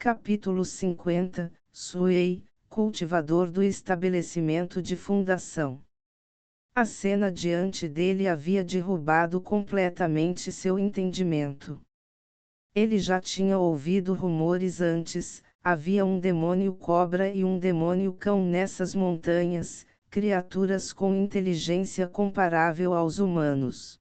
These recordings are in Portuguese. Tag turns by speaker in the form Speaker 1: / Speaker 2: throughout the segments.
Speaker 1: Capítulo 50, Suei, cultivador do estabelecimento de fundação. A cena diante dele havia derrubado completamente seu entendimento. Ele já tinha ouvido rumores antes, havia um demônio cobra e um demônio cão nessas montanhas, criaturas com inteligência comparável aos humanos.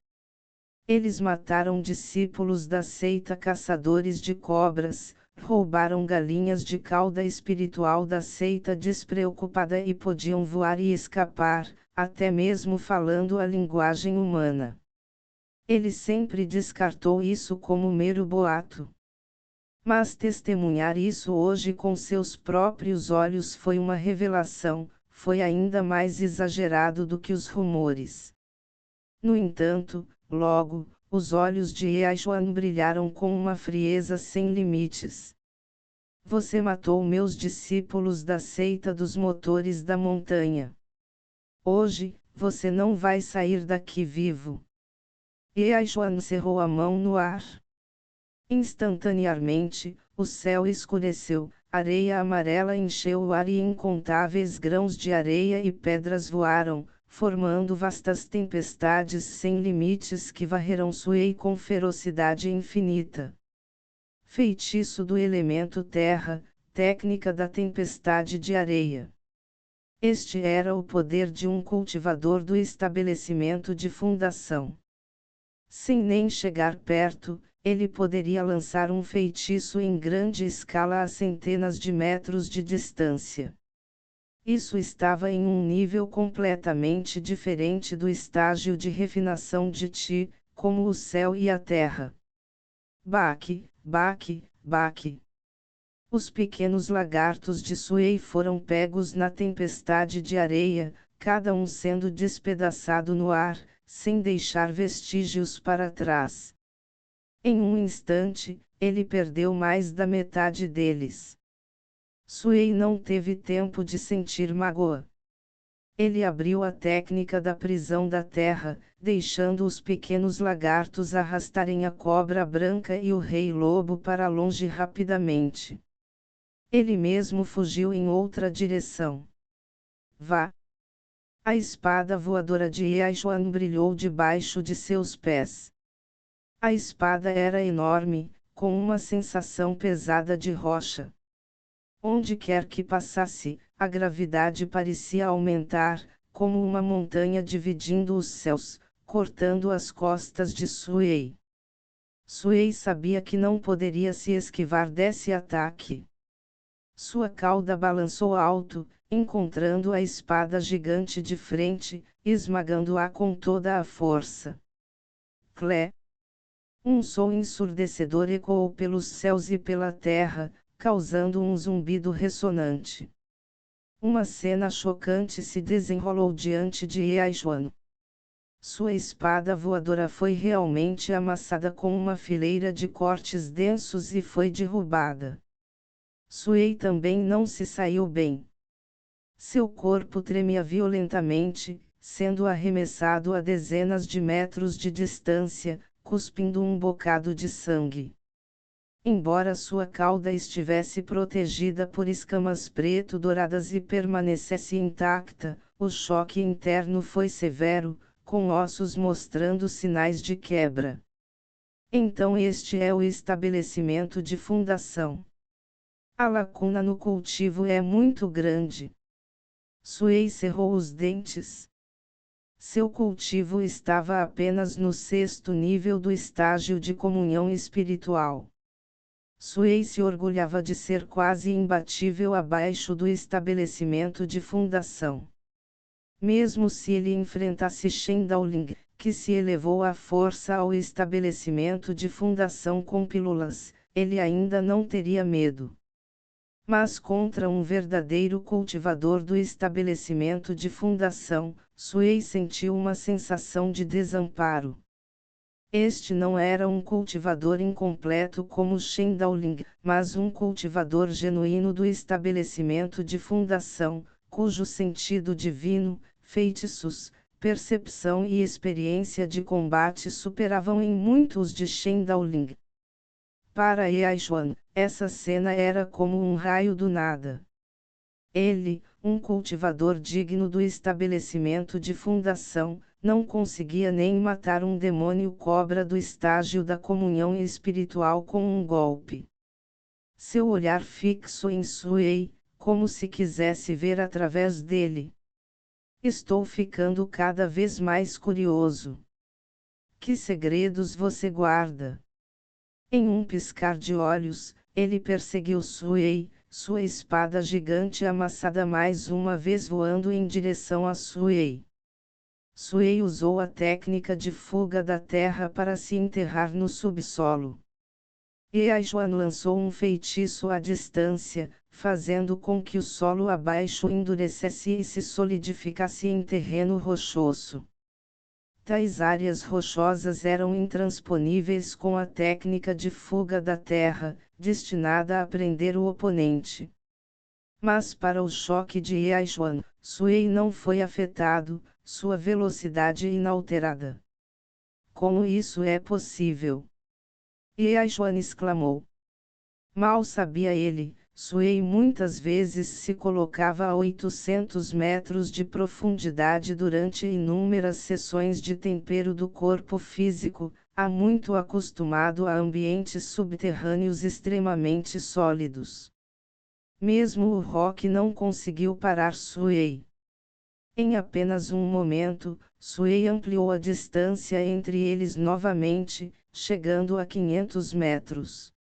Speaker 1: Eles mataram discípulos da seita caçadores de cobras, roubaram galinhas de cauda espiritual da seita despreocupada e podiam voar e escapar, até mesmo falando a linguagem humana. Ele sempre descartou isso como mero boato. Mas testemunhar isso hoje com seus próprios olhos foi uma revelação, foi ainda mais exagerado do que os rumores. No entanto, logo, os olhos de Yashuan brilharam com uma frieza sem limites. Você matou meus discípulos da seita dos motores da montanha. Hoje, você não vai sair daqui vivo. Yashuan cerrou a mão no ar. Instantaneamente, o céu escureceu, areia amarela encheu o ar e incontáveis grãos de areia e pedras voaram, formando vastas tempestades sem limites que varreram Suei com ferocidade infinita. Feitiço do elemento terra, técnica da tempestade de areia. Este era o poder de um cultivador do estabelecimento de fundação. Sem nem chegar perto, ele poderia lançar um feitiço em grande escala a centenas de metros de distância. Isso estava em um nível completamente diferente do estágio de refinação de Ti, como o céu e a terra. Baque, baque, baque. Os pequenos lagartos de Suei foram pegos na tempestade de areia, cada um sendo despedaçado no ar, sem deixar vestígios para trás. Em um instante, ele perdeu mais da metade deles. Suei não teve tempo de sentir mágoa. Ele abriu a técnica da prisão da terra, deixando os pequenos lagartos arrastarem a cobra branca e o rei lobo para longe rapidamente. Ele mesmo fugiu em outra direção. Vá! A espada voadora de Yashuan brilhou debaixo de seus pés. A espada era enorme, com uma sensação pesada de rocha. Onde quer que passasse, a gravidade parecia aumentar, como uma montanha dividindo os céus, cortando as costas de Suei. Suei sabia que não poderia se esquivar desse ataque. Sua cauda balançou alto, encontrando a espada gigante de frente, esmagando-a com toda a força. Clé! Um som ensurdecedor ecoou pelos céus e pela terra, causando um zumbido ressonante. Uma cena chocante se desenrolou diante de Yashuan. Sua espada voadora foi realmente amassada com uma fileira de cortes densos e foi derrubada. Suei também não se saiu bem. Seu corpo tremia violentamente, sendo arremessado a dezenas de metros de distância, cuspindo um bocado de sangue. Embora sua cauda estivesse protegida por escamas preto-douradas e permanecesse intacta, o choque interno foi severo, com ossos mostrando sinais de quebra. Então este é o estabelecimento de fundação. A lacuna no cultivo é muito grande. Suei cerrou os dentes. Seu cultivo estava apenas no 6º nível do estágio de comunhão espiritual. Suei se orgulhava de ser quase imbatível abaixo do estabelecimento de fundação. Mesmo se ele enfrentasse Shen Daoling, que se elevou à força ao estabelecimento de fundação com pílulas, ele ainda não teria medo. Mas contra um verdadeiro cultivador do estabelecimento de fundação, Suei sentiu uma sensação de desamparo. Este não era um cultivador incompleto como Shen Daoling, mas um cultivador genuíno do estabelecimento de fundação, cujo sentido divino, feitiços, percepção e experiência de combate superavam em muito os de Shen Daoling. Para Yaishuan, essa cena era como um raio do nada. Ele, um cultivador digno do estabelecimento de fundação, não conseguia nem matar um demônio cobra do estágio da comunhão espiritual com um golpe. Seu olhar fixo em Suei, como se quisesse ver através dele. Estou ficando cada vez mais curioso. Que segredos você guarda? Em um piscar de olhos, ele perseguiu Suei, sua espada gigante amassada mais uma vez voando em direção a Suei. Suei usou a técnica de fuga da terra para se enterrar no subsolo. Yaishuan lançou um feitiço à distância, fazendo com que o solo abaixo endurecesse e se solidificasse em terreno rochoso. Tais áreas rochosas eram intransponíveis com a técnica de fuga da terra, destinada a prender o oponente. Mas para o choque de Yaishuan, Suei não foi afetado, sua velocidade inalterada. Como isso é possível? Yaishuan exclamou. Mal sabia ele, Suei muitas vezes se colocava a 800 metros de profundidade durante inúmeras sessões de tempero do corpo físico, há muito acostumado a ambientes subterrâneos extremamente sólidos. Mesmo o rock não conseguiu parar Suei. Em apenas um momento, Suei ampliou a distância entre eles novamente, chegando a 500 metros.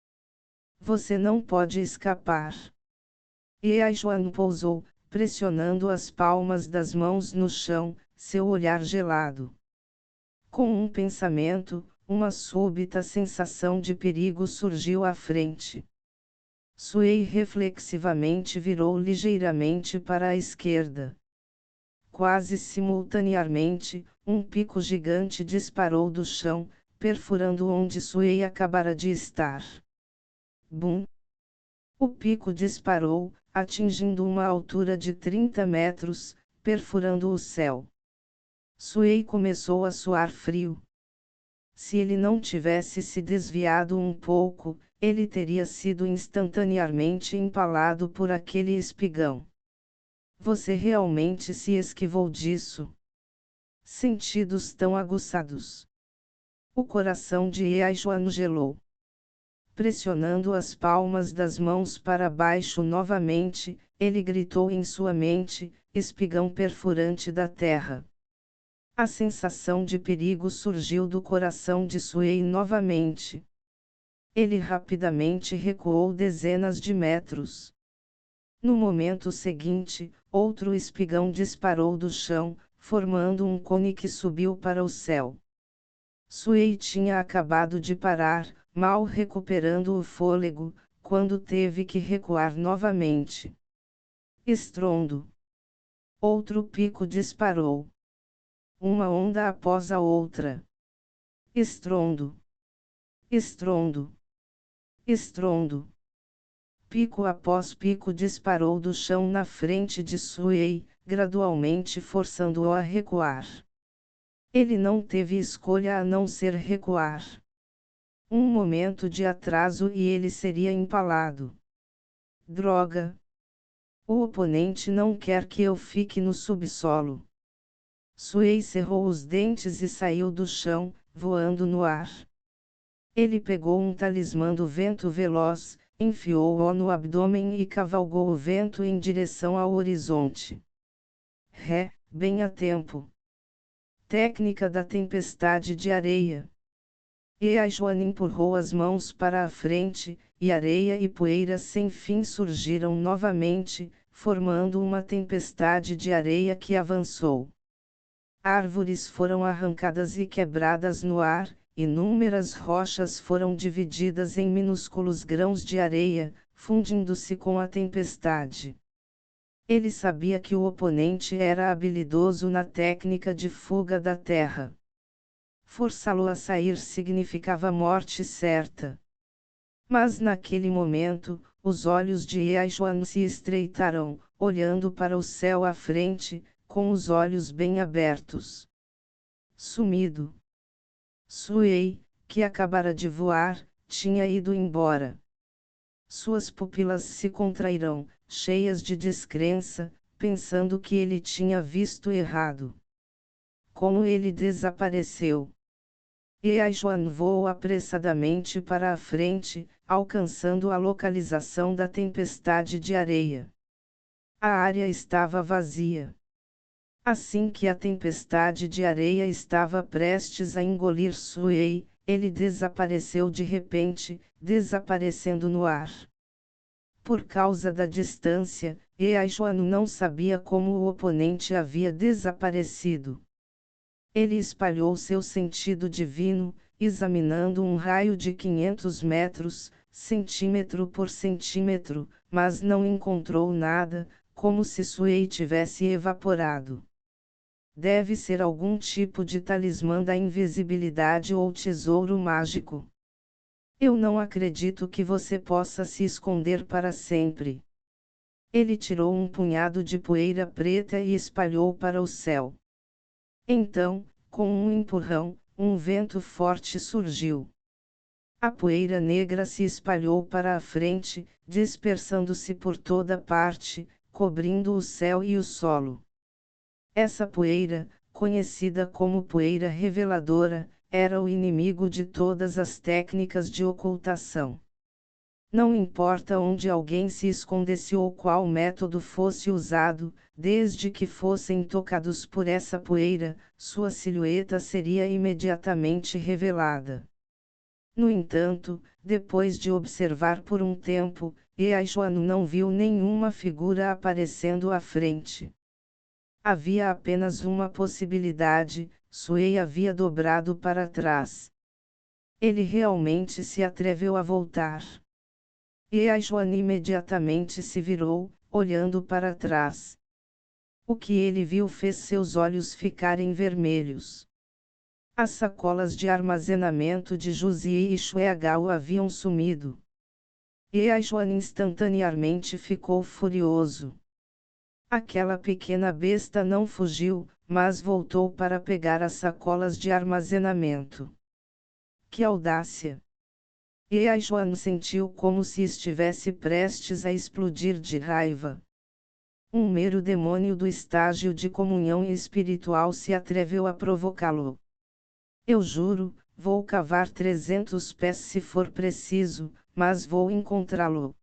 Speaker 1: Você não pode escapar. Yaishuan pousou, pressionando as palmas das mãos no chão, seu olhar gelado. Com um pensamento, uma súbita sensação de perigo surgiu à frente. Suei reflexivamente virou ligeiramente para a esquerda. Quase simultaneamente, um pico gigante disparou do chão, perfurando onde Suei acabara de estar. Bum! O pico disparou, atingindo uma altura de 30 metros, perfurando o céu. Suei começou a suar frio. Se ele não tivesse se desviado um pouco, ele teria sido instantaneamente empalado por aquele espigão. Você realmente se esquivou disso? Sentidos tão aguçados. O coração de Yaishuan gelou. Pressionando as palmas das mãos para baixo novamente, ele gritou em sua mente, espigão perfurante da terra. A sensação de perigo surgiu do coração de Suei novamente. Ele rapidamente recuou dezenas de metros. No momento seguinte, outro espigão disparou do chão, formando um cone que subiu para o céu. Suei tinha acabado de parar, mal recuperando o fôlego, quando teve que recuar novamente. Estrondo. Outro pico disparou. Uma onda após a outra. Estrondo. Estrondo. Estrondo. Pico após pico disparou do chão na frente de Suei, gradualmente forçando-o a recuar. Ele não teve escolha a não ser recuar. Um momento de atraso e ele seria empalado. Droga! O oponente não quer que eu fique no subsolo. Suei cerrou os dentes e saiu do chão, voando no ar. Ele pegou um talismã do vento veloz, enfiou-o no abdômen e cavalgou o vento em direção ao horizonte. Bem a tempo. Técnica da tempestade de areia. Yaishuan empurrou as mãos para a frente, e areia e poeira sem fim surgiram novamente, formando uma tempestade de areia que avançou. Árvores foram arrancadas e quebradas no ar, inúmeras rochas foram divididas em minúsculos grãos de areia, fundindo-se com a tempestade. Ele sabia que o oponente era habilidoso na técnica de fuga da terra. Forçá-lo a sair significava morte certa. Mas naquele momento, os olhos de Yaishuan se estreitaram, olhando para o céu à frente, com os olhos bem abertos. Sumido. Suei, que acabara de voar, tinha ido embora. Suas pupilas se contraíram, cheias de descrença, pensando que ele tinha visto errado. Como ele desapareceu? E a Joan voou apressadamente para a frente, alcançando a localização da tempestade de areia. A área estava vazia. Assim que a tempestade de areia estava prestes a engolir Suey, ele desapareceu de repente, desaparecendo no ar. Por causa da distância, Joan não sabia como o oponente havia desaparecido. Ele espalhou seu sentido divino, examinando um raio de 500 metros, centímetro por centímetro, mas não encontrou nada, como se Suey tivesse evaporado. Deve ser algum tipo de talismã da invisibilidade ou tesouro mágico. Eu não acredito que você possa se esconder para sempre. Ele tirou um punhado de poeira preta e espalhou para o céu. Então, com um empurrão, um vento forte surgiu. A poeira negra se espalhou para a frente, dispersando-se por toda parte, cobrindo o céu e o solo. Essa poeira, conhecida como poeira reveladora, era o inimigo de todas as técnicas de ocultação. Não importa onde alguém se escondesse ou qual método fosse usado, desde que fossem tocados por essa poeira, sua silhueta seria imediatamente revelada. No entanto, depois de observar por um tempo, Joan não viu nenhuma figura aparecendo à frente. Havia apenas uma possibilidade: Suey havia dobrado para trás. Ele realmente se atreveu a voltar. Joan imediatamente se virou, olhando para trás. O que ele viu fez seus olhos ficarem vermelhos. As sacolas de armazenamento de Josie e Schwegau haviam sumido. Joan instantaneamente ficou furioso. Aquela pequena besta não fugiu, mas voltou para pegar as sacolas de armazenamento. Que audácia! Joan sentiu como se estivesse prestes a explodir de raiva. Um mero demônio do estágio de comunhão espiritual se atreveu a provocá-lo. Eu juro, vou cavar 300 pés se for preciso, mas vou encontrá-lo.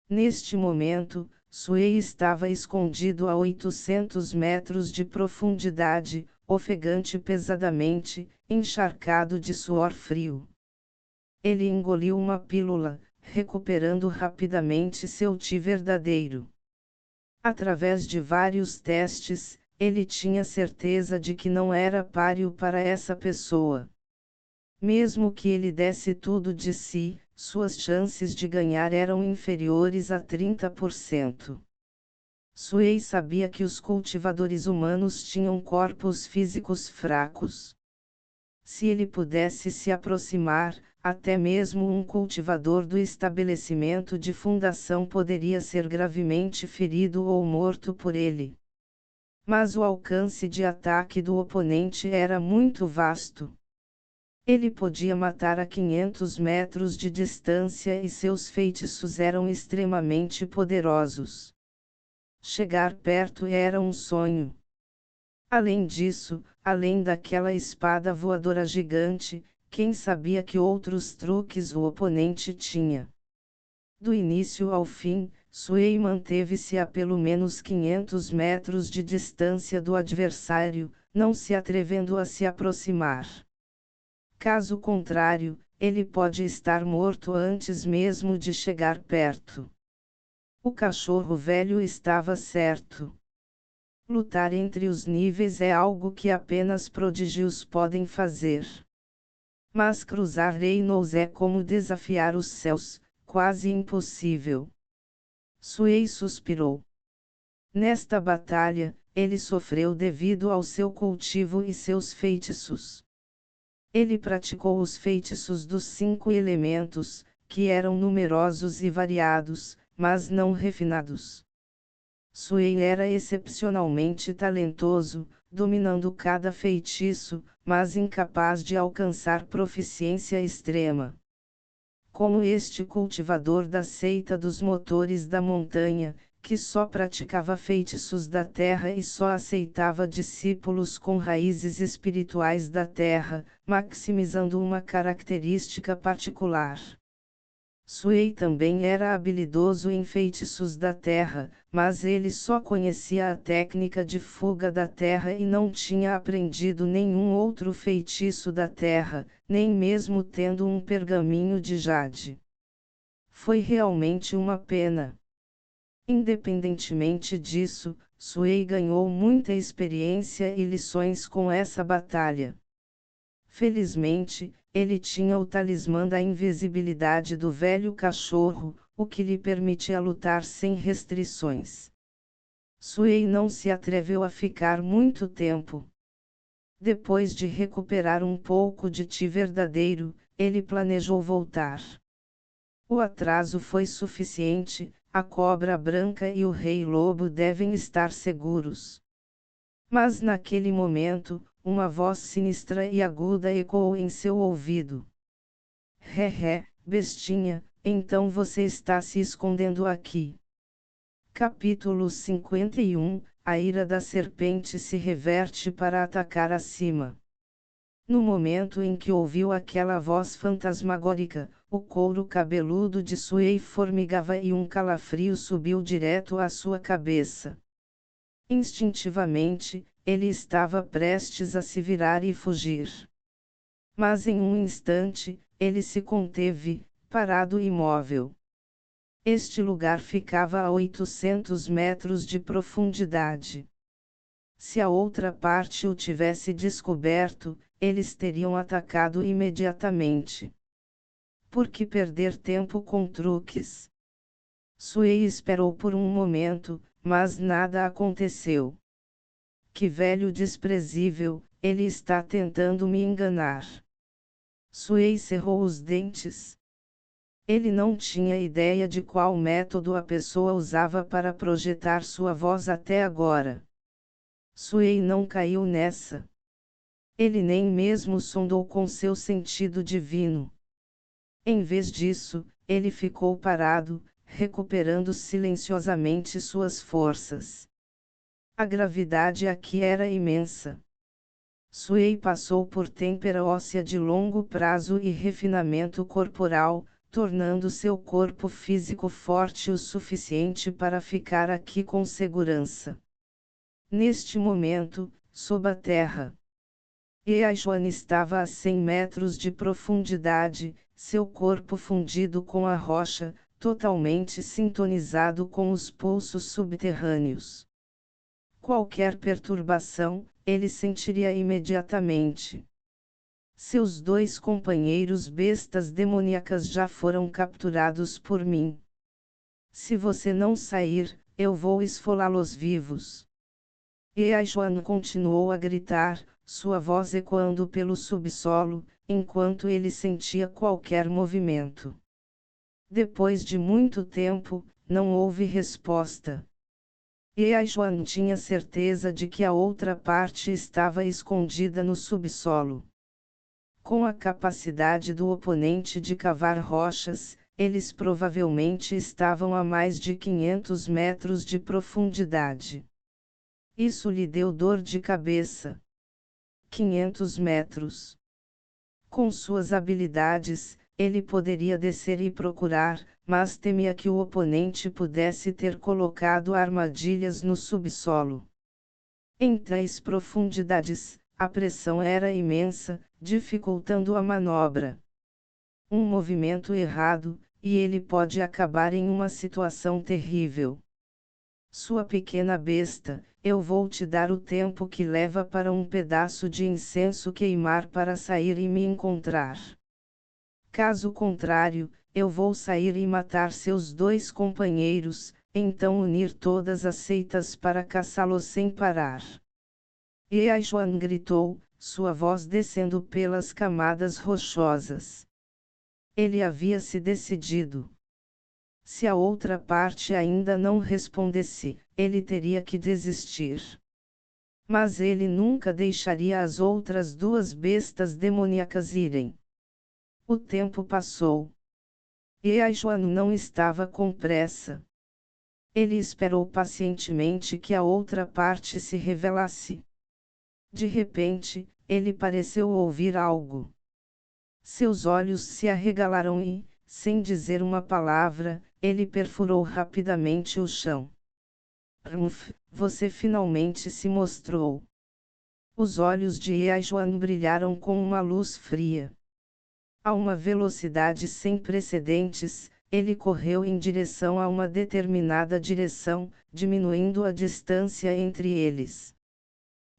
Speaker 1: Neste momento, Suey estava escondido a 800 metros de profundidade, ofegante pesadamente, encharcado de suor frio. Ele engoliu uma pílula, recuperando rapidamente seu ti verdadeiro. Através de vários testes, ele tinha certeza de que não era páreo para essa pessoa. Mesmo que ele desse tudo de si, suas chances de ganhar eram inferiores a 30%. Suey sabia que os cultivadores humanos tinham corpos físicos fracos. Se ele pudesse se aproximar, até mesmo um cultivador do estabelecimento de fundação poderia ser gravemente ferido ou morto por ele. Mas o alcance de ataque do oponente era muito vasto. Ele podia matar a 500 metros de distância e seus feitiços eram extremamente poderosos. Chegar perto era um sonho. Além disso, além daquela espada voadora gigante, quem sabia que outros truques o oponente tinha? Do início ao fim, Suey manteve-se a pelo menos 500 metros de distância do adversário, não se atrevendo a se aproximar. Caso contrário, ele pode estar morto antes mesmo de chegar perto. O cachorro velho estava certo. Lutar entre os níveis é algo que apenas prodígios podem fazer. Mas cruzar reinos é como desafiar os céus, quase impossível. Suey suspirou. Nesta batalha, ele sofreu devido ao seu cultivo e seus feitiços. Ele praticou os feitiços dos 5 elementos, que eram numerosos e variados, mas não refinados. Suey era excepcionalmente talentoso, dominando cada feitiço, mas incapaz de alcançar proficiência extrema. como este cultivador da seita dos motores da montanha, que só praticava feitiços da terra e só aceitava discípulos com raízes espirituais da terra, maximizando uma característica particular. Sui também era habilidoso em feitiços da terra, mas ele só conhecia a técnica de fuga da terra e não tinha aprendido nenhum outro feitiço da terra, nem mesmo tendo um pergaminho de jade. Foi realmente uma pena. Independentemente disso, Sui ganhou muita experiência e lições com essa batalha. Felizmente, ele tinha o talismã da invisibilidade do velho cachorro, o que lhe permitia lutar sem restrições. Sui não se atreveu a ficar muito tempo. Depois de recuperar um pouco de ti verdadeiro, ele planejou voltar. O atraso foi suficiente, a cobra branca e o rei lobo devem estar seguros. Mas naquele momento, uma voz sinistra e aguda ecoou em seu ouvido. Bestinha, então você está se escondendo aqui. Capítulo 51, A ira da serpente se reverte para atacar acima. No momento em que ouviu aquela voz fantasmagórica, o couro cabeludo de Sui formigava e um calafrio subiu direto à sua cabeça. Instintivamente, ele estava prestes a se virar e fugir. Mas em um instante, ele se conteve, parado imóvel. Este lugar ficava a 800 metros de profundidade. Se a outra parte o tivesse descoberto, eles teriam atacado imediatamente. Por que perder tempo com truques? Sui esperou por um momento, mas nada aconteceu. Que velho desprezível, ele está tentando me enganar. Sui cerrou os dentes. Ele não tinha ideia de qual método a pessoa usava para projetar sua voz até agora. Sui não caiu nessa. Ele nem mesmo sondou com seu sentido divino. Em vez disso, ele ficou parado, recuperando silenciosamente suas forças. A gravidade aqui era imensa. Sui passou por têmpera óssea de longo prazo e refinamento corporal, tornando seu corpo físico forte o suficiente para ficar aqui com segurança. Neste momento, sob a terra, Eajuan estava a 100 metros de profundidade, seu corpo fundido com a rocha, totalmente sintonizado com os pulsos subterrâneos. Qualquer perturbação, ele sentiria imediatamente. Seus dois companheiros bestas demoníacas já foram capturados por mim. Se você não sair, eu vou esfolá-los vivos. Eajuan continuou a gritar, sua voz ecoando pelo subsolo, enquanto ele sentia qualquer movimento. Depois de muito tempo, não houve resposta. Eajuan tinha certeza de que a outra parte estava escondida no subsolo. Com a capacidade do oponente de cavar rochas, eles provavelmente estavam a mais de 500 metros de profundidade. Isso lhe deu dor de cabeça. 500 metros. Com suas habilidades, ele poderia descer e procurar, mas temia que o oponente pudesse ter colocado armadilhas no subsolo. Em tais profundidades, a pressão era imensa, dificultando a manobra. Um movimento errado, e ele pode acabar em uma situação terrível. Sua pequena besta, eu vou te dar o tempo que leva para um pedaço de incenso queimar para sair e me encontrar. Caso contrário, eu vou sair e matar seus dois companheiros, então unir todas as seitas para caçá-los sem parar. Eajuan gritou, sua voz descendo pelas camadas rochosas. Ele havia se decidido. Se a outra parte ainda não respondesse, ele teria que desistir. Mas ele nunca deixaria as outras duas bestas demoníacas irem. O tempo passou. Yeajuan não estava com pressa. Ele esperou pacientemente que a outra parte se revelasse. De repente, ele pareceu ouvir algo. Seus olhos se arregalaram e, sem dizer uma palavra, ele perfurou rapidamente o chão. Você finalmente se mostrou. Os olhos de Yeajuan brilharam com uma luz fria. A uma velocidade sem precedentes, ele correu em direção a uma determinada direção, diminuindo a distância entre eles.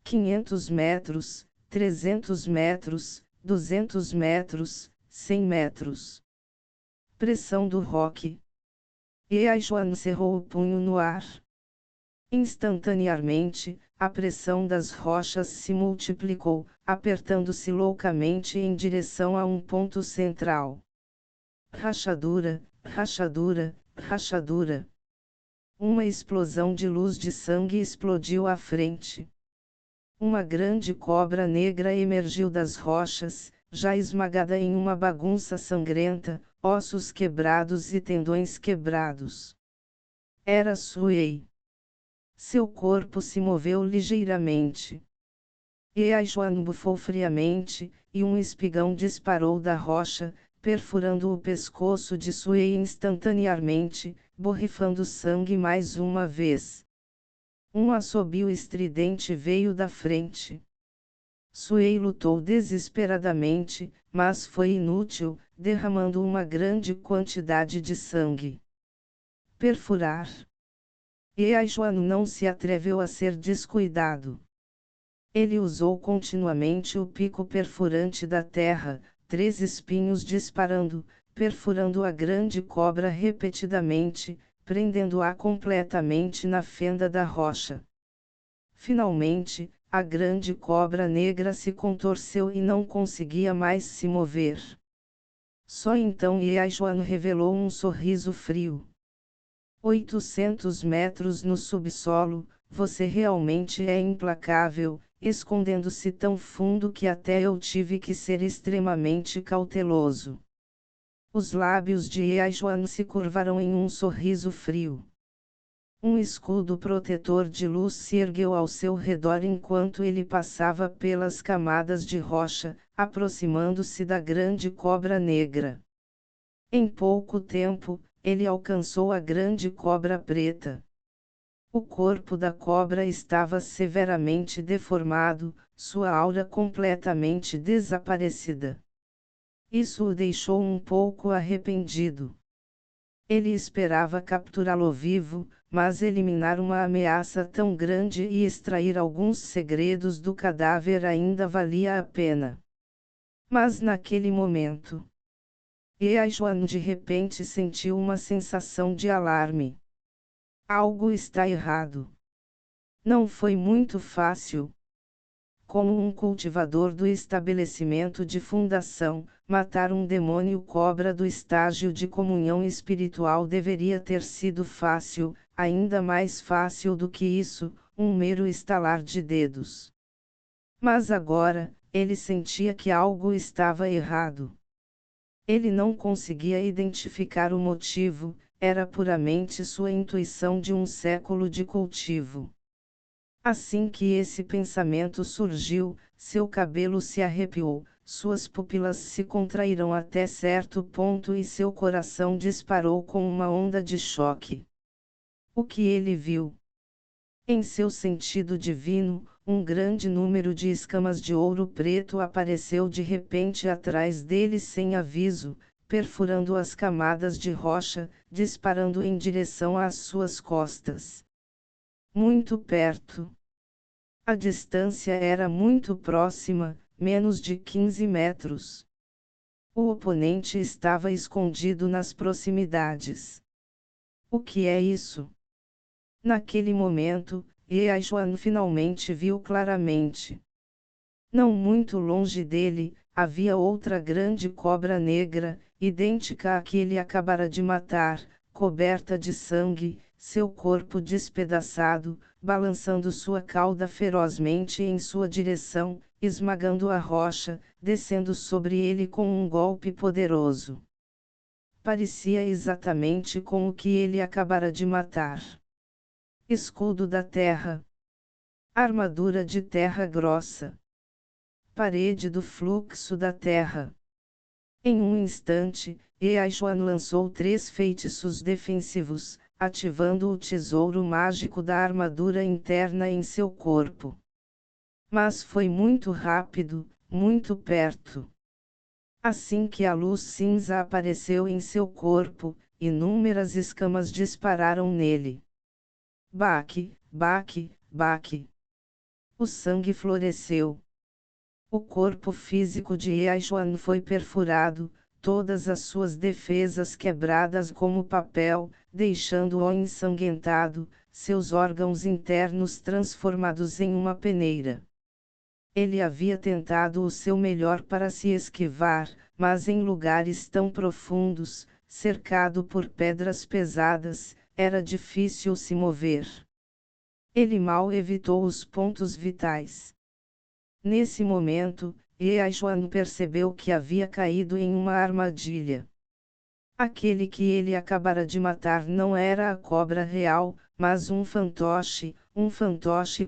Speaker 1: 500 metros, 300 metros, 200 metros, 100 metros. Pressão do rock. Yeajuan cerrou o punho no ar. Instantaneamente, a pressão das rochas se multiplicou, apertando-se loucamente em direção a um ponto central. Rachadura, rachadura, rachadura. Uma explosão de luz de sangue explodiu à frente. Uma grande cobra negra emergiu das rochas, já esmagada em uma bagunça sangrenta, ossos quebrados e tendões quebrados. Era Suei. Seu corpo se moveu ligeiramente. Yeajuan bufou friamente, e um espigão disparou da rocha, perfurando o pescoço de Suei instantaneamente, borrifando sangue mais uma vez. Um assobio estridente veio da frente. Suei lutou desesperadamente, mas foi inútil, derramando uma grande quantidade de sangue. Perfurar. Yeajuan não se atreveu a ser descuidado. Ele usou continuamente o pico perfurante da terra, 3 espinhos disparando, perfurando a grande cobra repetidamente, prendendo-a completamente na fenda da rocha. Finalmente, a grande cobra negra se contorceu e não conseguia mais se mover. Só então Yeajuan revelou um sorriso frio. 800 metros no subsolo, você realmente é implacável, escondendo-se tão fundo que até eu tive que ser extremamente cauteloso. Os lábios de Yeajuan se curvaram em um sorriso frio. Um escudo protetor de luz se ergueu ao seu redor enquanto ele passava pelas camadas de rocha, aproximando-se da grande cobra negra. Em pouco tempo, ele alcançou a grande cobra preta. O corpo da cobra estava severamente deformado, sua aura completamente desaparecida. Isso o deixou um pouco arrependido. Ele esperava capturá-lo vivo, mas eliminar uma ameaça tão grande e extrair alguns segredos do cadáver ainda valia a pena. Mas naquele momento, Yeajuan de repente sentiu uma sensação de alarme. Algo está errado. Não foi muito fácil. Como um cultivador do estabelecimento de fundação, matar um demônio cobra do estágio de comunhão espiritual deveria ter sido fácil, ainda mais fácil do que isso, um mero estalar de dedos. Mas agora, ele sentia que algo estava errado. Ele não conseguia identificar o motivo, era puramente sua intuição de um século de cultivo. Assim que esse pensamento surgiu, seu cabelo se arrepiou, suas pupilas se contraíram até certo ponto e seu coração disparou com uma onda de choque. O que ele viu? Em seu sentido divino, um grande número de escamas de ouro preto apareceu de repente atrás dele sem aviso, perfurando as camadas de rocha, disparando em direção às suas costas. Muito perto. A distância era muito próxima, menos de 15 metros. O oponente estava escondido nas proximidades. O que é isso? Naquele momento, Yeajuan finalmente viu claramente. Não muito longe dele, havia outra grande cobra negra, idêntica à que ele acabara de matar, coberta de sangue, seu corpo despedaçado, balançando sua cauda ferozmente em sua direção, esmagando a rocha, descendo sobre ele com um golpe poderoso. Parecia exatamente com o que ele acabara de matar. Escudo da terra. Armadura de terra grossa. Parede do fluxo da terra. Em um instante, Eaixuan lançou 3 feitiços defensivos, ativando o tesouro mágico da armadura interna em seu corpo. Mas foi muito rápido, muito perto. Assim que a luz cinza apareceu em seu corpo, inúmeras escamas dispararam nele. Baque, baque, baque. O sangue floresceu. O corpo físico de Eaixuan foi perfurado, todas as suas defesas quebradas como papel, deixando-o ensanguentado, seus órgãos internos transformados em uma peneira. Ele havia tentado o seu melhor para se esquivar, mas em lugares tão profundos, cercado por pedras pesadas, era difícil se mover. Ele mal evitou os pontos vitais. Nesse momento, Eaixuan percebeu que havia caído em uma armadilha. Aquele que ele acabara de matar não era a cobra real, mas um fantoche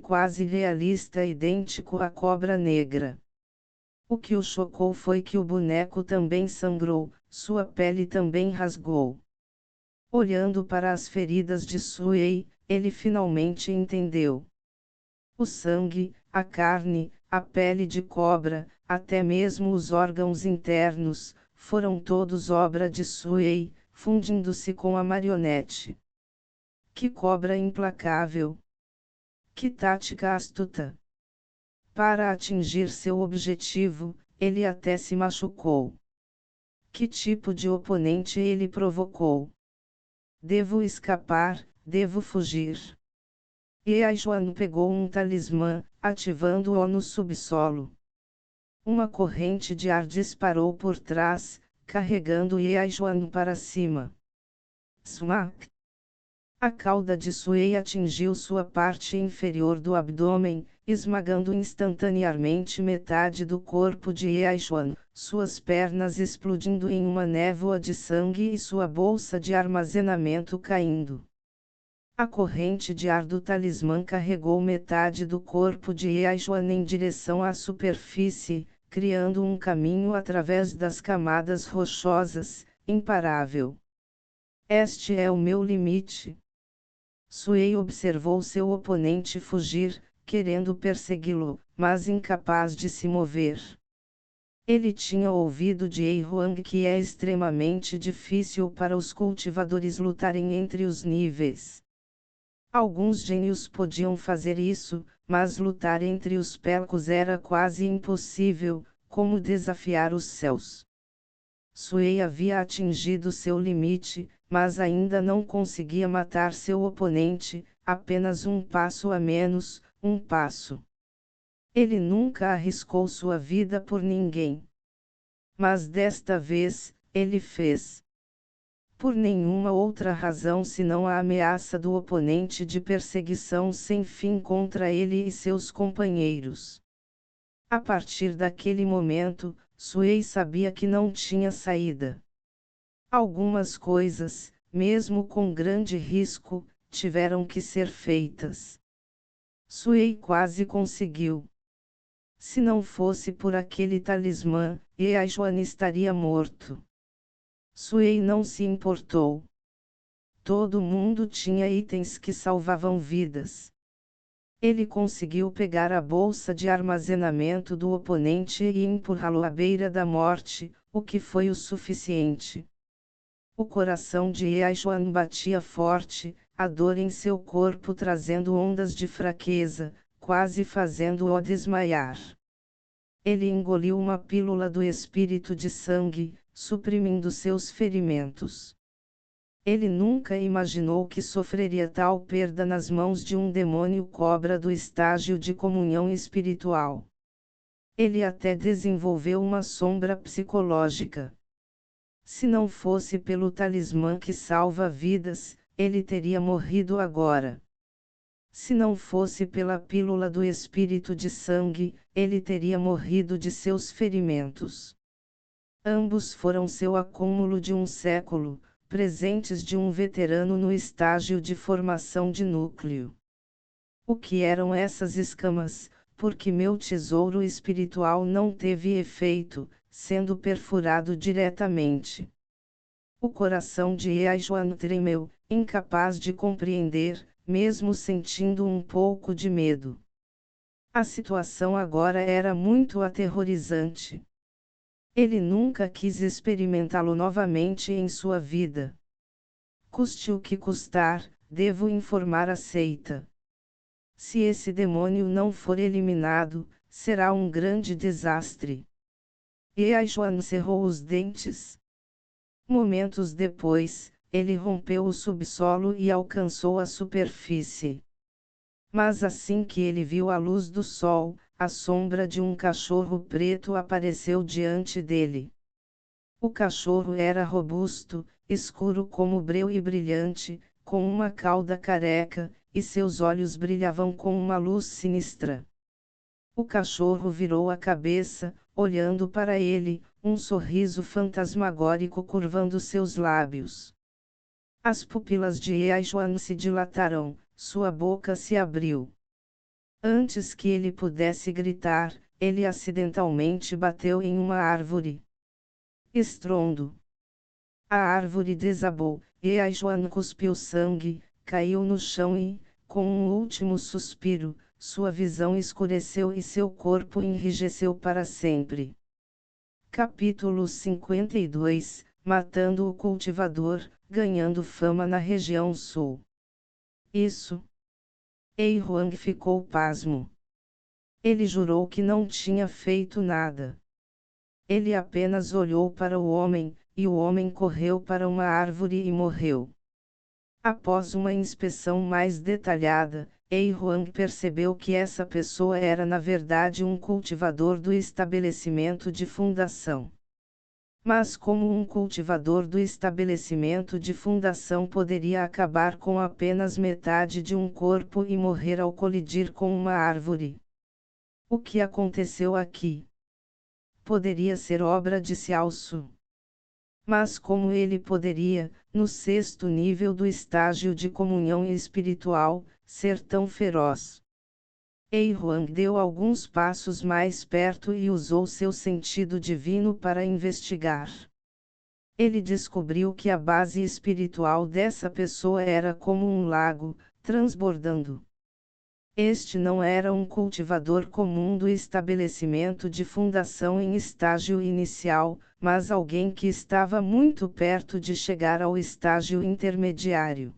Speaker 1: quase realista idêntico à cobra negra. O que o chocou foi que o boneco também sangrou, sua pele também rasgou. Olhando para as feridas de Suei, ele finalmente entendeu. O sangue, a carne, a pele de cobra, até mesmo os órgãos internos, foram todos obra de Suei, fundindo-se com a marionete. Que cobra implacável! Que tática astuta! Para atingir seu objetivo, ele até se machucou. Que tipo de oponente ele provocou? Devo escapar, devo fugir. Eaixuan pegou um talismã, ativando-o no subsolo. Uma corrente de ar disparou por trás, carregando Eaixuan para cima. Smack! A cauda de Suei atingiu sua parte inferior do abdômen, esmagando instantaneamente metade do corpo de Eaixuan, suas pernas explodindo em uma névoa de sangue e sua bolsa de armazenamento caindo. A corrente de ar do talismã carregou metade do corpo de Eaixuan em direção à superfície, criando um caminho através das camadas rochosas, imparável. Este é o meu limite. Suei observou seu oponente fugir, querendo persegui-lo, mas incapaz de se mover. Ele tinha ouvido de Ei Huang que é extremamente difícil para os cultivadores lutarem entre os níveis. Alguns gênios podiam fazer isso, mas lutar entre os pelcos era quase impossível, como desafiar os céus. Suei havia atingido seu limite, mas ainda não conseguia matar seu oponente, apenas um passo a menos, um passo. Ele nunca arriscou sua vida por ninguém. Mas desta vez, ele fez. Por nenhuma outra razão senão a ameaça do oponente de perseguição sem fim contra ele e seus companheiros. A partir daquele momento, Suei sabia que não tinha saída. Algumas coisas, mesmo com grande risco, tiveram que ser feitas. Suei quase conseguiu. Se não fosse por aquele talismã, Eaixuan estaria morto. Suei não se importou. Todo mundo tinha itens que salvavam vidas. Ele conseguiu pegar a bolsa de armazenamento do oponente e empurrá-lo à beira da morte, o que foi o suficiente. O coração de Eaixuan batia forte, a dor em seu corpo trazendo ondas de fraqueza, quase fazendo-o desmaiar. Ele engoliu uma pílula do espírito de sangue, suprimindo seus ferimentos. Ele nunca imaginou que sofreria tal perda nas mãos de um demônio cobra do estágio de comunhão espiritual. Ele até desenvolveu uma sombra psicológica. Se não fosse pelo talismã que salva vidas, ele teria morrido agora. Se não fosse pela pílula do espírito de sangue, ele teria morrido de seus ferimentos. Ambos foram seu acúmulo de um século, presentes de um veterano no estágio de formação de núcleo. O que eram essas escamas, porque meu tesouro espiritual não teve efeito, sendo perfurado diretamente? O coração de Eajuan tremeu, incapaz de compreender, mesmo sentindo um pouco de medo. A situação agora era muito aterrorizante. Ele nunca quis experimentá-lo novamente em sua vida. Custe o que custar, devo informar a seita. Se esse demônio não for eliminado, será um grande desastre. Eajuan cerrou os dentes. Momentos depois, ele rompeu o subsolo e alcançou a superfície. Mas assim que ele viu a luz do sol, a sombra de um cachorro preto apareceu diante dele. O cachorro era robusto, escuro como breu e brilhante, com uma cauda careca, e seus olhos brilhavam com uma luz sinistra. O cachorro virou a cabeça, olhando para ele, um sorriso fantasmagórico curvando seus lábios. As pupilas de Eajuan se dilataram, sua boca se abriu. Antes que ele pudesse gritar, ele acidentalmente bateu em uma árvore. Estrondo. A árvore desabou, Eajuan cuspiu sangue, caiu no chão e, com um último suspiro, sua visão escureceu e seu corpo enrijeceu para sempre. Capítulo 52, Matando o cultivador, ganhando fama na região sul. Isso. Ei Huang ficou pasmo. Ele jurou que não tinha feito nada. Ele apenas olhou para o homem, e o homem correu para uma árvore e morreu. Após uma inspeção mais detalhada, Ei Huang percebeu que essa pessoa era na verdade um cultivador do estabelecimento de fundação. Mas como um cultivador do estabelecimento de fundação poderia acabar com apenas metade de um corpo e morrer ao colidir com uma árvore? O que aconteceu aqui? Poderia ser obra de Xiaosu. Mas como ele poderia, no sexto nível do estágio de comunhão espiritual, ser tão feroz? Ei Huang deu alguns passos mais perto e usou seu sentido divino para investigar. Ele descobriu que a base espiritual dessa pessoa era como um lago, transbordando. Este não era um cultivador comum do estabelecimento de fundação em estágio inicial, mas alguém que estava muito perto de chegar ao estágio intermediário.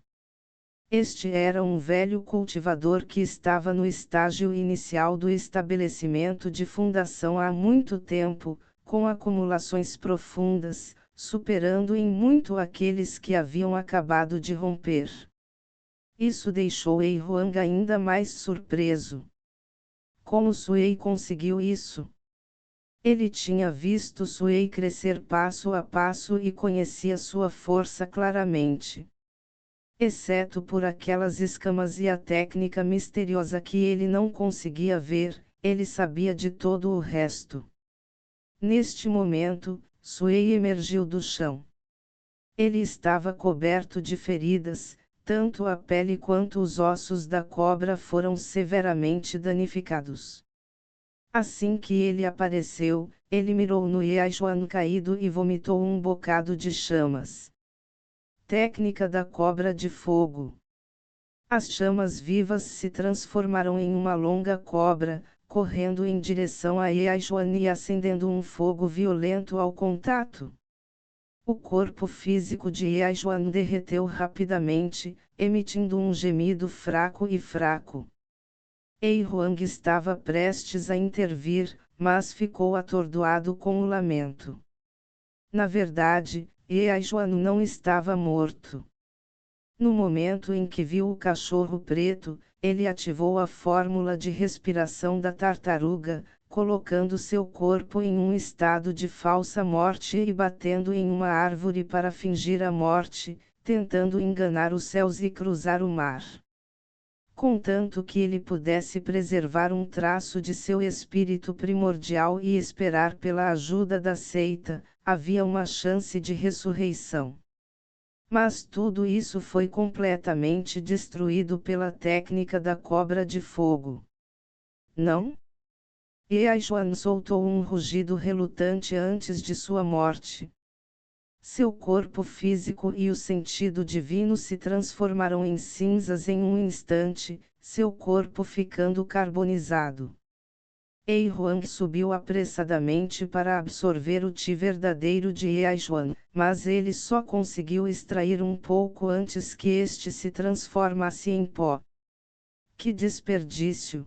Speaker 1: Este era um velho cultivador que estava no estágio inicial do estabelecimento de fundação há muito tempo, com acumulações profundas, superando em muito aqueles que haviam acabado de romper. Isso deixou Ei Huang ainda mais surpreso. Como Suei conseguiu isso? Ele tinha visto Suei crescer passo a passo e conhecia sua força claramente. Exceto por aquelas escamas e a técnica misteriosa que ele não conseguia ver, ele sabia de todo o resto. Neste momento, Suei emergiu do chão. Ele estava coberto de feridas, tanto a pele quanto os ossos da cobra foram severamente danificados. Assim que ele apareceu, ele mirou no Eajuan caído e vomitou um bocado de chamas. Técnica da cobra de fogo. As chamas vivas se transformaram em uma longa cobra, correndo em direção a Eajuan e acendendo um fogo violento ao contato. O corpo físico de Eajuan derreteu rapidamente, emitindo um gemido fraco e fraco. Ei Huang estava prestes a intervir, mas ficou atordoado com o lamento. Na verdade, Eajuan não estava morto. No momento em que viu o cachorro preto, ele ativou a fórmula de respiração da tartaruga, colocando seu corpo em um estado de falsa morte e batendo em uma árvore para fingir a morte, tentando enganar os céus e cruzar o mar. Contanto que ele pudesse preservar um traço de seu espírito primordial e esperar pela ajuda da seita, havia uma chance de ressurreição. Mas tudo isso foi completamente destruído pela técnica da cobra de fogo. Não? Eajuan soltou um rugido relutante antes de sua morte. Seu corpo físico e o sentido divino se transformaram em cinzas em um instante, seu corpo ficando carbonizado. Ei Huang subiu apressadamente para absorver o Ti verdadeiro de Eajuan, mas ele só conseguiu extrair um pouco antes que este se transformasse em pó. Que desperdício!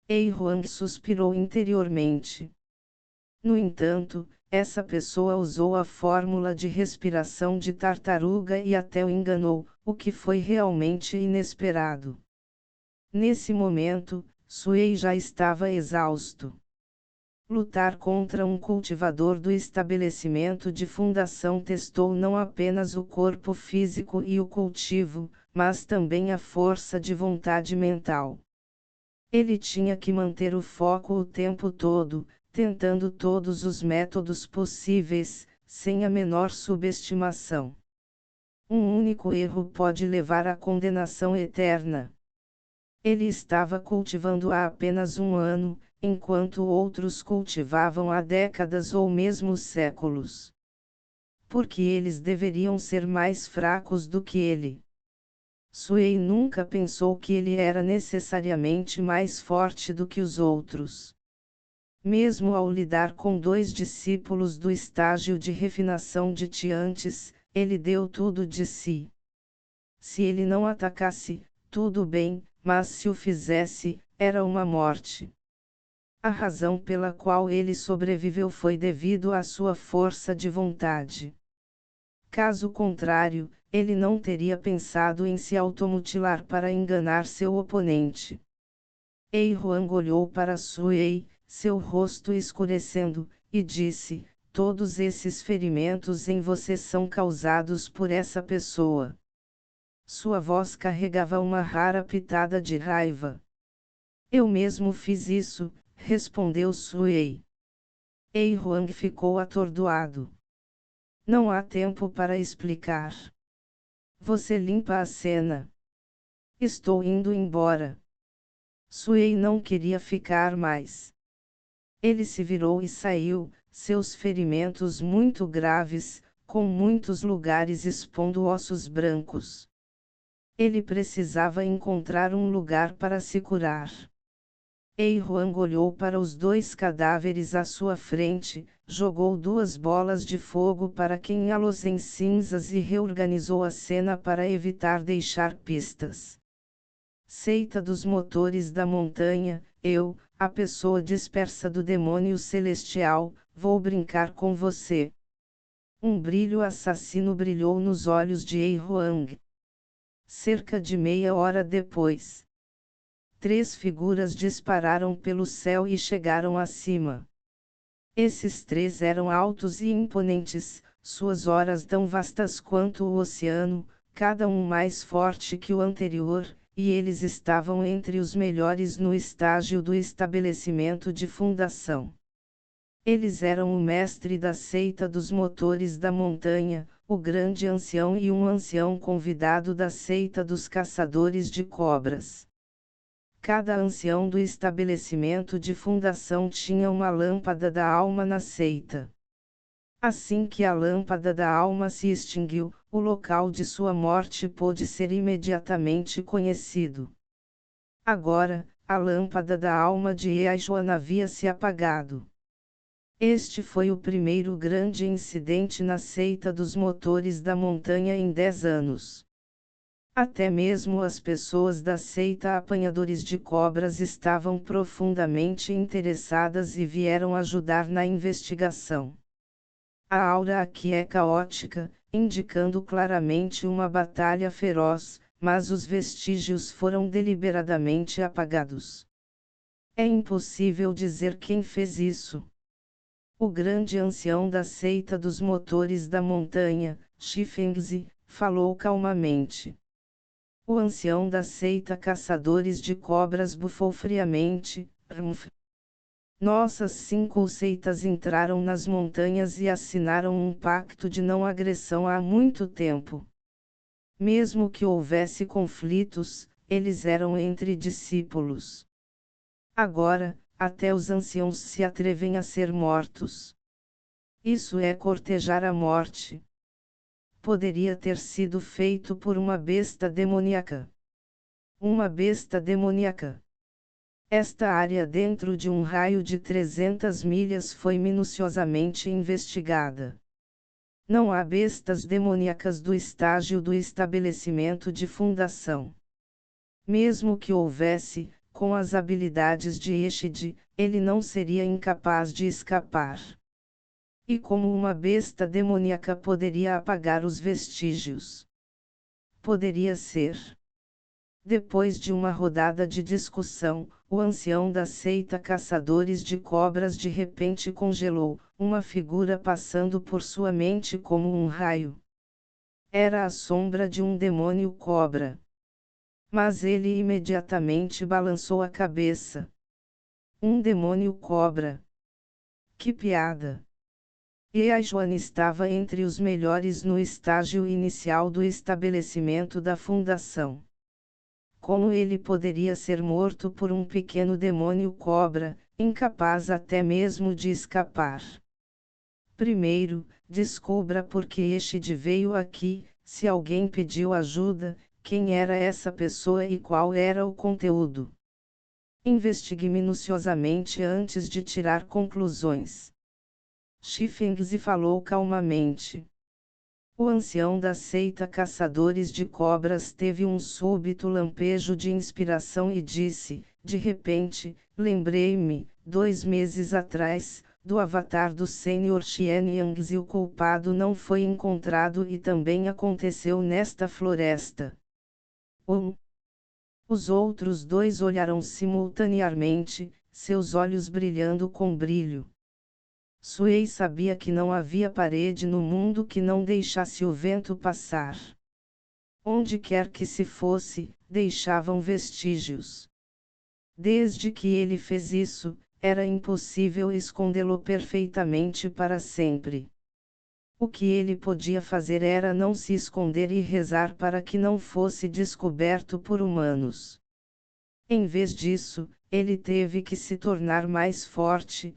Speaker 1: Ei Huang suspirou interiormente. No entanto, essa pessoa usou a fórmula de respiração de tartaruga e até o enganou, o que foi realmente inesperado. Nesse momento, Suei já estava exausto. Lutar contra um cultivador do estabelecimento de fundação testou não apenas o corpo físico e o cultivo, mas também a força de vontade mental. Ele tinha que manter o foco o tempo todo, tentando todos os métodos possíveis, sem a menor subestimação. Um único erro pode levar à condenação eterna. Ele estava cultivando há apenas um ano, enquanto outros cultivavam há décadas ou mesmo séculos. Porque eles deveriam ser mais fracos do que ele. Suei nunca pensou que ele era necessariamente mais forte do que os outros. Mesmo ao lidar com 2 discípulos do estágio de refinação de Tiantes, ele deu tudo de si. Se ele não atacasse, tudo bem, mas se o fizesse, era uma morte. A razão pela qual ele sobreviveu foi devido à sua força de vontade. Caso contrário, ele não teria pensado em se automutilar para enganar seu oponente. Ei Huang olhou para Suei, seu rosto escurecendo, e disse: todos esses ferimentos em você são causados por essa pessoa. Sua voz carregava uma rara pitada de raiva. Eu mesmo fiz isso, respondeu Suei. Ei Huang ficou atordoado. Não há tempo para explicar. Você limpa a cena. Estou indo embora. Suei não queria ficar mais. Ele se virou e saiu, seus ferimentos muito graves, com muitos lugares expondo ossos brancos. Ele precisava encontrar um lugar para se curar. Ei Huang olhou para os 2 cadáveres à sua frente, jogou 2 bolas de fogo para queimá-los em cinzas e reorganizou a cena para evitar deixar pistas. Seita dos motores da montanha, eu, a pessoa dispersa do demônio celestial, vou brincar com você. Um brilho assassino brilhou nos olhos de Ei Huang. Cerca de meia hora depois, 3 figuras dispararam pelo céu e chegaram acima. Esses 3 eram altos e imponentes, suas horas tão vastas quanto o oceano, cada um mais forte que o anterior, e eles estavam entre os melhores no estágio do estabelecimento de fundação. Eles eram o mestre da seita dos motores da montanha, o grande ancião e um ancião convidado da seita dos caçadores de cobras. Cada ancião do estabelecimento de fundação tinha uma lâmpada da alma na seita. Assim que a lâmpada da alma se extinguiu, o local de sua morte pôde ser imediatamente conhecido. Agora, a lâmpada da alma de Eajuan havia se apagado. Este foi o primeiro grande incidente na seita dos motores da montanha em 10 anos. Até mesmo as pessoas da seita apanhadores de cobras estavam profundamente interessadas e vieram ajudar na investigação. A aura aqui é caótica, indicando claramente uma batalha feroz, mas os vestígios foram deliberadamente apagados. É impossível dizer quem fez isso. O grande ancião da seita dos motores da montanha, Shifengzi, falou calmamente. O ancião da seita caçadores de cobras bufou friamente, Rumpf. Nossas 5 seitas entraram nas montanhas e assinaram um pacto de não agressão há muito tempo. Mesmo que houvesse conflitos, eles eram entre discípulos. Agora, até os anciãos se atrevem a ser mortos. Isso é cortejar a morte. Poderia ter sido feito por uma besta demoníaca. Uma besta demoníaca. Esta área dentro de um raio de 300 milhas foi minuciosamente investigada. Não há bestas demoníacas do estágio do estabelecimento de fundação. Mesmo que houvesse, com as habilidades de Eshid, ele não seria incapaz de escapar. E como uma besta demoníaca poderia apagar os vestígios? Poderia ser. Depois de uma rodada de discussão, o ancião da seita Caçadores de Cobras de repente congelou, uma figura passando por sua mente como um raio. Era a sombra de um demônio cobra. Mas ele imediatamente balançou a cabeça. Um demônio cobra. Que piada! E a Joana estava entre os melhores no estágio inicial do estabelecimento da fundação. Como ele poderia ser morto por um pequeno demônio cobra, incapaz até mesmo de escapar? Primeiro, descubra por que Eshid veio aqui, se alguém pediu ajuda, quem era essa pessoa e qual era o conteúdo. Investigue minuciosamente antes de tirar conclusões. Shifengzi falou calmamente. O ancião da seita Caçadores de Cobras teve um súbito lampejo de inspiração e disse, de repente, lembrei-me, 2 meses atrás, do avatar do Sr. Xianyangzi. O culpado não foi encontrado e também aconteceu nesta floresta. Os outros 2 olharam simultaneamente, seus olhos brilhando com brilho. Suei sabia que não havia parede no mundo que não deixasse o vento passar. Onde quer que se fosse, deixavam vestígios. Desde que ele fez isso, era impossível escondê-lo perfeitamente para sempre. O que ele podia fazer era não se esconder e rezar para que não fosse descoberto por humanos. Em vez disso, ele teve que se tornar mais forte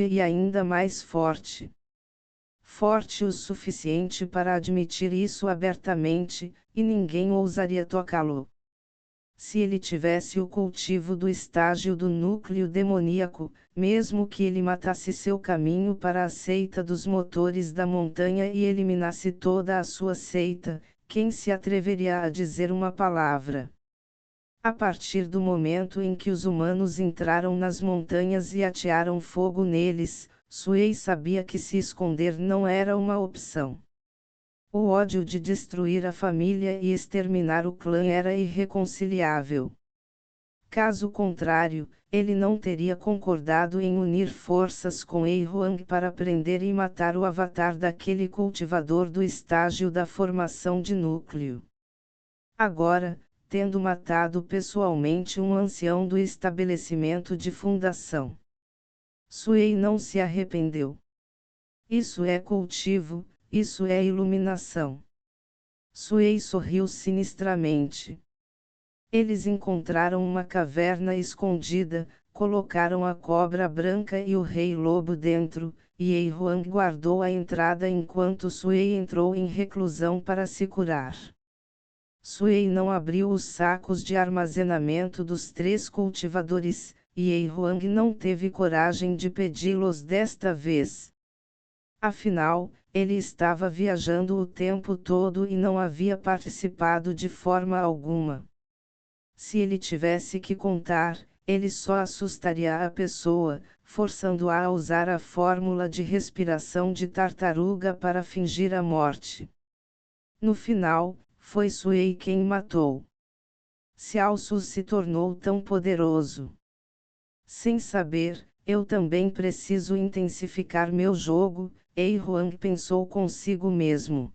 Speaker 1: e ainda mais forte. Forte o suficiente para admitir isso abertamente, e ninguém ousaria tocá-lo. Se ele tivesse o cultivo do estágio do núcleo demoníaco, mesmo que ele matasse seu caminho para a seita dos motores da montanha e eliminasse toda a sua seita, quem se atreveria a dizer uma palavra? A partir do momento em que os humanos entraram nas montanhas e atearam fogo neles, Suei sabia que se esconder não era uma opção. O ódio de destruir a família e exterminar o clã era irreconciliável. Caso contrário, ele não teria concordado em unir forças com Ei Huang para prender e matar o avatar daquele cultivador do estágio da formação de núcleo. Agora, tendo matado pessoalmente um ancião do estabelecimento de fundação, Suei não se arrependeu. Isso é cultivo, isso é iluminação. Suei sorriu sinistramente. Eles encontraram uma caverna escondida, colocaram a cobra branca e o rei lobo dentro, e Ei Huang guardou a entrada enquanto Suei entrou em reclusão para se curar. Suei não abriu os sacos de armazenamento dos 3 cultivadores, e Ei Huang não teve coragem de pedi-los desta vez. Afinal, ele estava viajando o tempo todo e não havia participado de forma alguma. Se ele tivesse que contar, ele só assustaria a pessoa, forçando-a a usar a fórmula de respiração de tartaruga para fingir a morte. No final, foi Suei quem matou. Xiaosu se tornou tão poderoso. Sem saber, eu também preciso intensificar meu jogo, Ei Huang pensou consigo mesmo.